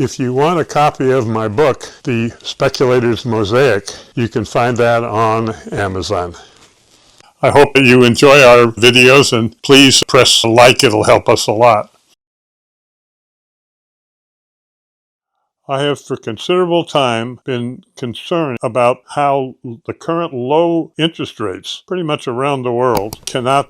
If you want a copy of my book, The Speculator's Mosaic, you can find that on Amazon. I hope that you enjoy our videos, and please press like, it'll help us a lot. I have for considerable time been concerned about how the current low interest rates, pretty much around the world, cannot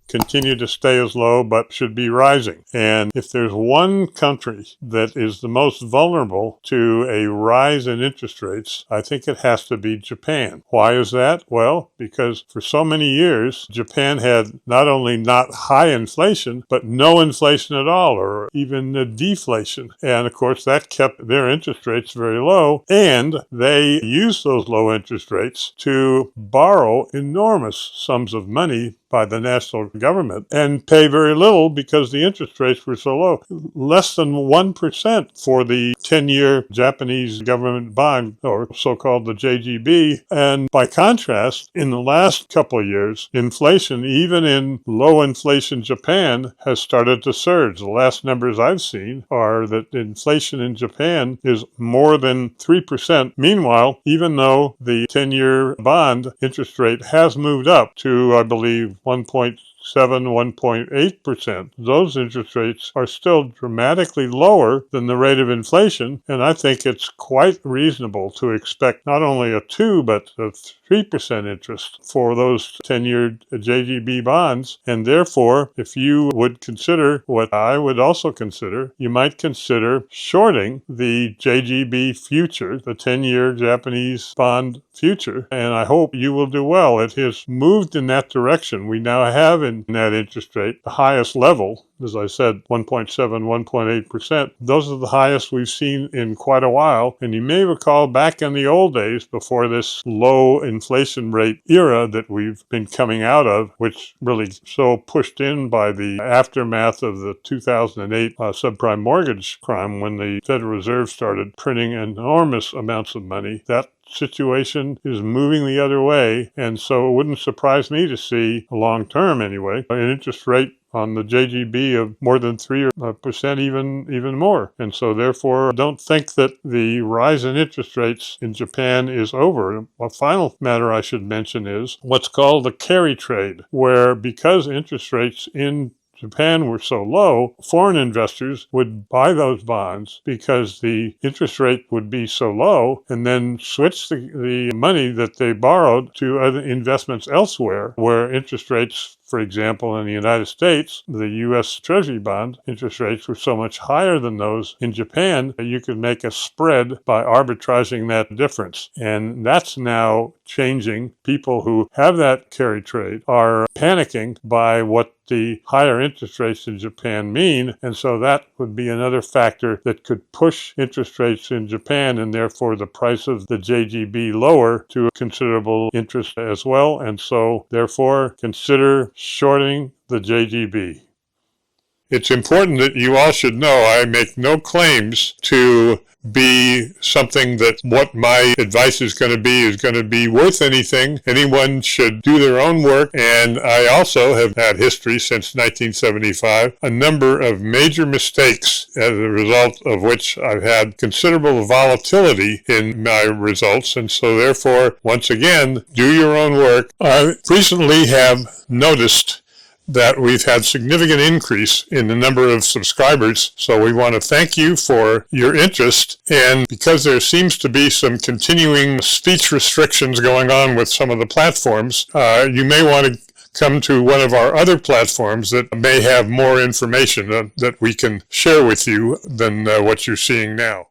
continue to stay as low, but should be rising. And if there's one country that is the most vulnerable to a rise in interest rates, I think it has to be Japan. Why is that? Well, because for so many years, Japan had not only not high inflation, but no inflation at all, or even a deflation. And of course, that kept their interest rates very low, and they used those low interest rates to borrow enormous sums of money by the national government and pay very little because the interest rates were so low. Less than 1% for the 10-year Japanese government bond, or so-called the JGB. And by contrast, in the last couple of years, inflation, even in low inflation Japan, has started to surge. The last numbers I've seen are that inflation in Japan is more than 3%. Meanwhile, even though the 10-year bond interest rate has moved up to, I believe, 1.7, 1.8%. Those interest rates are still dramatically lower than the rate of inflation, and I think it's quite reasonable to expect not only a 2, but a 3% interest for those 10-year JGB bonds. And therefore, if you would consider what I would also consider, you might consider shorting the JGB future, the 10-year Japanese bond future, and I hope you will do well. It has moved in that direction. We now have in that interest rate the highest level, as I said, 1.7, 1.8%. Those are the highest we've seen in quite a while. And you may recall back in the old days, before this low inflation rate era that we've been coming out of, which really so pushed in by the aftermath of the 2008 subprime mortgage crime, when the Federal Reserve started printing enormous amounts of money, that situation is moving the other way, and so it wouldn't surprise me to see, long term anyway, an interest rate on the JGB of more than 3%, even more. And so therefore, don't think that the rise in interest rates in Japan is over. A final matter I should mention is what's called the carry trade, where because interest rates in Japan were so low, foreign investors would buy those bonds because the interest rate would be so low, and then switch the money that they borrowed to other investments elsewhere, where interest rates, for example, in the United States, the U.S. Treasury bond interest rates were so much higher than those in Japan that you could make a spread by arbitraging that difference. And that's now changing. People who have that carry trade are panicking by what the higher interest rates in Japan mean, and so that would be another factor that could push interest rates in Japan and therefore the price of the JGB lower to a considerable interest as well, and so therefore consider shorting the JGB. It's important that you all should know I make no claims to be something that what my advice is going to be worth anything. Anyone should do their own work, and I also have had history since 1975, a number of major mistakes as a result of which I've had considerable volatility in my results, and so therefore, once again, do your own work. I recently have noticed that we've had significant increase in the number of subscribers. So we want to thank you for your interest. And because there seems to be some continuing speech restrictions going on with some of the platforms, you may want to come to one of our other platforms that may have more information that we can share with you than what you're seeing now.